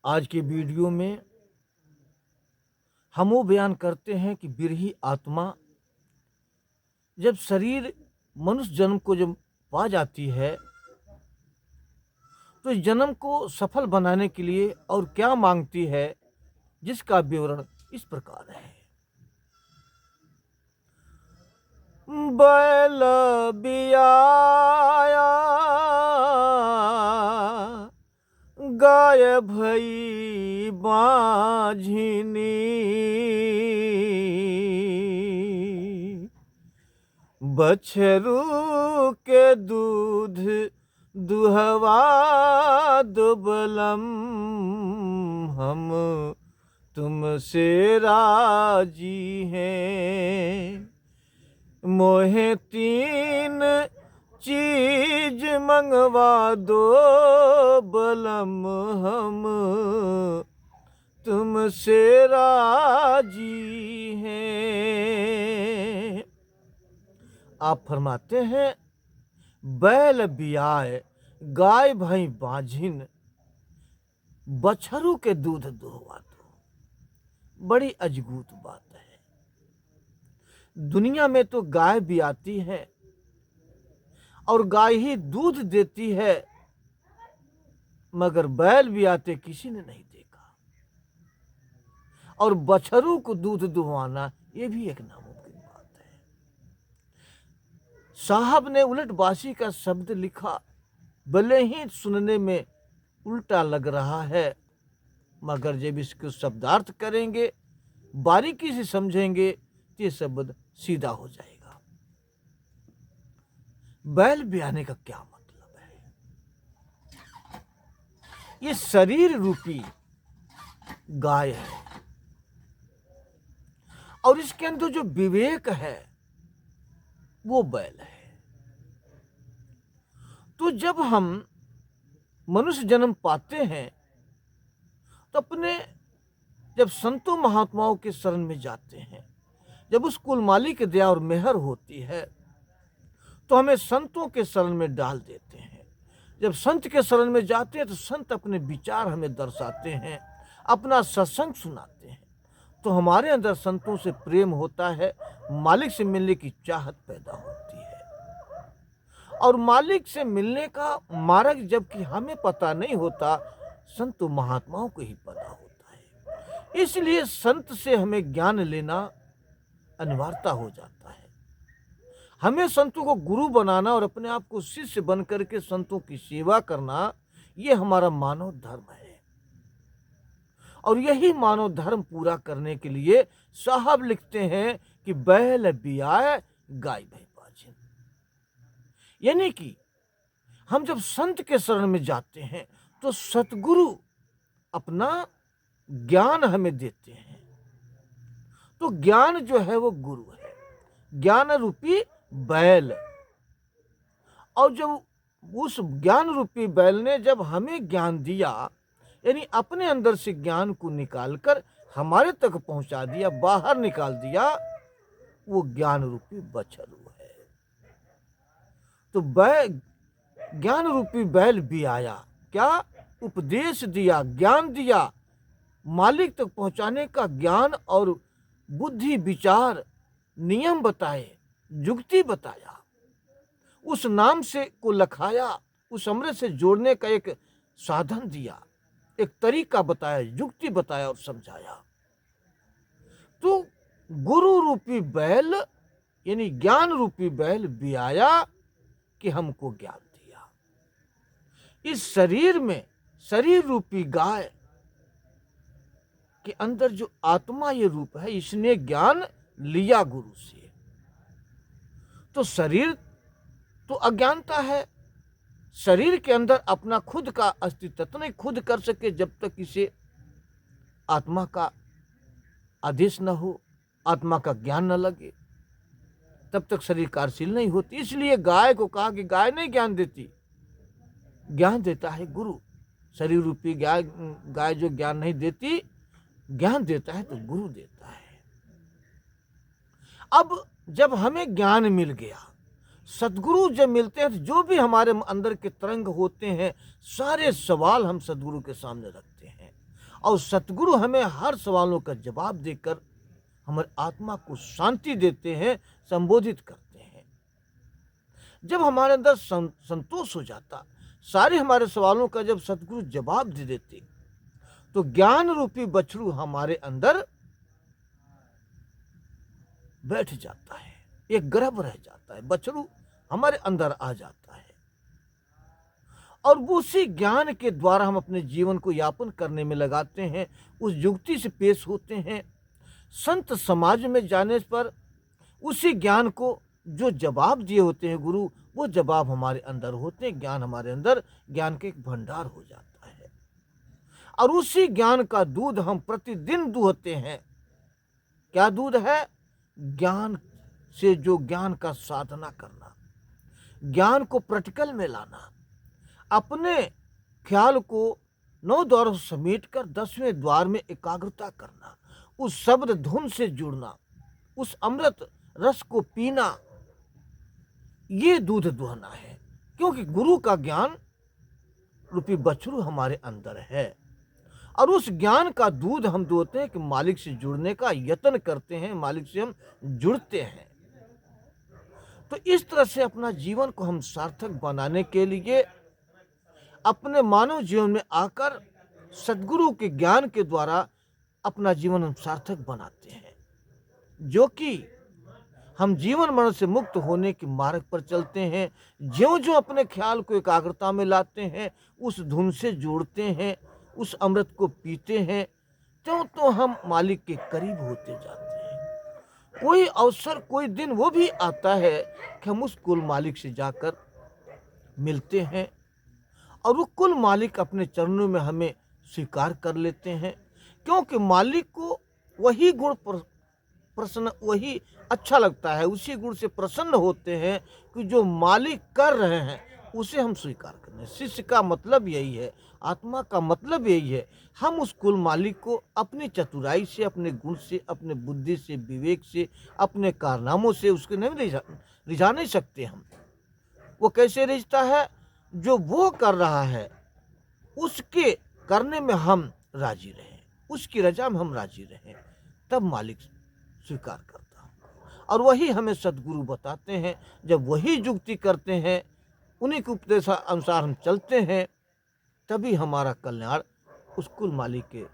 आज के वीडियो में हम वो बयान करते हैं कि बिरही आत्मा जब शरीर मनुष्य जन्म को जब पा जाती है तो इस जन्म को सफल बनाने के लिए और क्या मांगती है, जिसका विवरण इस प्रकार है। बैल बियाया गाय भई बाझिनी, बछरू के दूध दुहवा दुबलम, हम तुमसे राजी हैं। मोहे तीन चीज मंगवा दो बलम, हम तुमसे राजी हैं। आप फरमाते हैं बैल बियाए गाय भई बाझिन, बछरू के दूध दुहवा दो। बड़ी अजगूत बात है। दुनिया में तो गाय भी आती है और गाय ही दूध देती है, मगर बैल भी आते किसी ने नहीं देखा। और बछरू को दूध दुहवाना ये भी एक नामुमकिन बात है। साहब ने उलटबासी का शब्द लिखा, भले ही सुनने में उल्टा लग रहा है, मगर जब इसको शब्दार्थ करेंगे, बारीकी से समझेंगे तो ये शब्द सीधा हो जाएगा। बैल ब्याने का क्या मतलब है? ये शरीर रूपी गाय है और इसके अंदर जो विवेक है वो बैल है। तो जब हम मनुष्य जन्म पाते हैं तो अपने जब संतों महात्माओं के शरण में जाते हैं, जब उस कुल मालिक की दया और मेहर होती है तो हमें संतों के शरण में डाल देते हैं। जब संत के शरण में जाते हैं तो संत अपने विचार हमें दर्शाते हैं, अपना सत्संग सुनाते हैं, तो हमारे अंदर संतों से प्रेम होता है, मालिक से मिलने की चाहत पैदा होती है। और मालिक से मिलने का मार्ग जबकि हमें पता नहीं होता, संत महात्माओं को ही पता होता है। इसलिए संत से हमें ज्ञान लेना अनिवार्यता हो जाता है। हमें संतों को गुरु बनाना और अपने आप को शिष्य बन करके संतों की सेवा करना, ये हमारा मानव धर्म है। और यही मानव धर्म पूरा करने के लिए साहब लिखते हैं कि बैल बियाए गाय भई बाझिन। यानी कि हम जब संत के शरण में जाते हैं तो सतगुरु अपना ज्ञान हमें देते हैं। तो ज्ञान जो है वो गुरु है, ज्ञान रूपी बैल। और जब उस ज्ञान रूपी बैल ने जब हमें ज्ञान दिया, यानी अपने अंदर से ज्ञान को निकालकर हमारे तक पहुंचा दिया, बाहर निकाल दिया, वो ज्ञान रूपी बछरू है। तो ज्ञान रूपी बैल भी आया, क्या उपदेश दिया, ज्ञान दिया, मालिक तक पहुंचाने का ज्ञान और बुद्धि विचार नियम बताए, जुक्ति बताया, उस नाम से को लखाया, उस अमृत से जोड़ने का एक साधन दिया, एक तरीका बताया, जुक्ति बताया और समझाया। तो गुरु रूपी बैल यानी ज्ञान रूपी बैल भी आया कि हमको ज्ञान दिया। इस शरीर में शरीर रूपी गाय के अंदर जो आत्मा ये रूप है, इसने ज्ञान लिया गुरु से। तो शरीर तो अज्ञानता है, शरीर के अंदर अपना खुद का अस्तित्व नहीं खुद कर सके जब तक इसे आत्मा का आदेश न हो, आत्मा का ज्ञान न लगे, तब तक शरीर कार्यशील नहीं होती। इसलिए गाय को कहा कि गाय नहीं ज्ञान देती, ज्ञान देता है गुरु। शरीर रूपी गाय जो ज्ञान नहीं देती, ज्ञान देता है तो गुरु देता है। अब जब हमें ज्ञान मिल गया, सदगुरु जब मिलते हैं तो जो भी हमारे अंदर के तरंग होते हैं, सारे सवाल हम सदगुरु के सामने रखते हैं। और सतगुरु हमें हर सवालों का जवाब देकर हमारी आत्मा को शांति देते हैं, संबोधित करते हैं। जब हमारे अंदर संतोष हो जाता, सारे हमारे सवालों का जब सतगुरु जवाब दे देते, तो ज्ञान रूपी बछड़ू हमारे अंदर बैठ जाता है, एक गर्भ रह जाता है, बछड़ू हमारे अंदर आ जाता है और उसी ज्ञान के द्वारा हम अपने जीवन को यापन करने में लगाते हैं, उस युक्ति से पेश होते हैं। संत समाज में जाने पर उसी ज्ञान को जो जवाब दिए होते हैं गुरु, वो जवाब हमारे अंदर होते हैं, ज्ञान हमारे अंदर, ज्ञान के एक भंडार हो जाता है और उसी ज्ञान का दूध हम प्रतिदिन दूहते हैं। क्या दूध है? ज्ञान से जो ज्ञान का साधना करना, ज्ञान को प्रैक्टिकल में लाना, अपने ख्याल को 9 द्वारों समेट कर 10वें द्वार में एकाग्रता करना, उस शब्द धुन से जुड़ना, उस अमृत रस को पीना, ये दूध दुहना है। क्योंकि गुरु का ज्ञान रूपी बछड़ू हमारे अंदर है और उस ज्ञान का दूध हम दुहते हैं कि मालिक से जुड़ने का यत्न करते हैं, मालिक से हम जुड़ते हैं। तो इस तरह से अपना जीवन को हम सार्थक बनाने के लिए अपने मानव जीवन में आकर सद्गुरु के ज्ञान के द्वारा अपना जीवन हम सार्थक बनाते हैं, जो कि हम जीवन मरण से मुक्त होने के मार्ग पर चलते हैं। ज्यों ज्यों अपने ख्याल को एकाग्रता में लाते हैं, उस धुन से जोड़ते हैं, उस अमृत को पीते हैं, त्यों तो हम मालिक के करीब होते जाते हैं। कोई अवसर, कोई दिन वो भी आता है कि हम उस कुल मालिक से जाकर मिलते हैं और वो कुल मालिक अपने चरणों में हमें स्वीकार कर लेते हैं, क्योंकि मालिक को वही गुण प्रसन्न, वही अच्छा लगता है, उसी गुण से प्रसन्न होते हैं कि जो मालिक कर रहे हैं उसे हम स्वीकार करें। शिष्य का मतलब यही है, आत्मा का मतलब यही है, हम उस कुल मालिक को अपनी चतुराई से, अपने गुण से, अपने बुद्धि से, विवेक से, अपने कारनामों से उसके नहीं रिझा नहीं सकते हम। वो कैसे रिझता है? जो वो कर रहा है उसके करने में हम राजी रहें, उसकी रजा में हम राजी रहें, तब मालिक स्वीकार करता है। और वही हमें सद्गुरु बताते हैं। जब वही युक्ति करते हैं, उन्हीं के उपदेश अनुसार हम चलते हैं, तभी हमारा कल्याण उस कुल मालिक के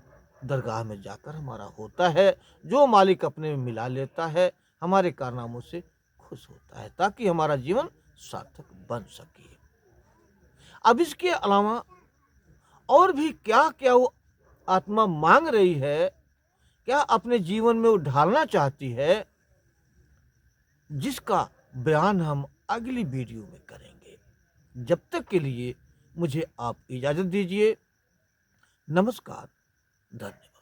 दरगाह में जाकर हमारा होता है। जो मालिक अपने में मिला लेता है, हमारे कारनामों से खुश होता है, ताकि हमारा जीवन सार्थक बन सके। अब इसके अलावा और भी क्या क्या वो आत्मा मांग रही है, क्या अपने जीवन में वो ढालना चाहती है, जिसका बयान हम अगली वीडियो में करेंगे। जब तक के लिए मुझे आप इजाज़त दीजिए। नमस्कार, धन्यवाद।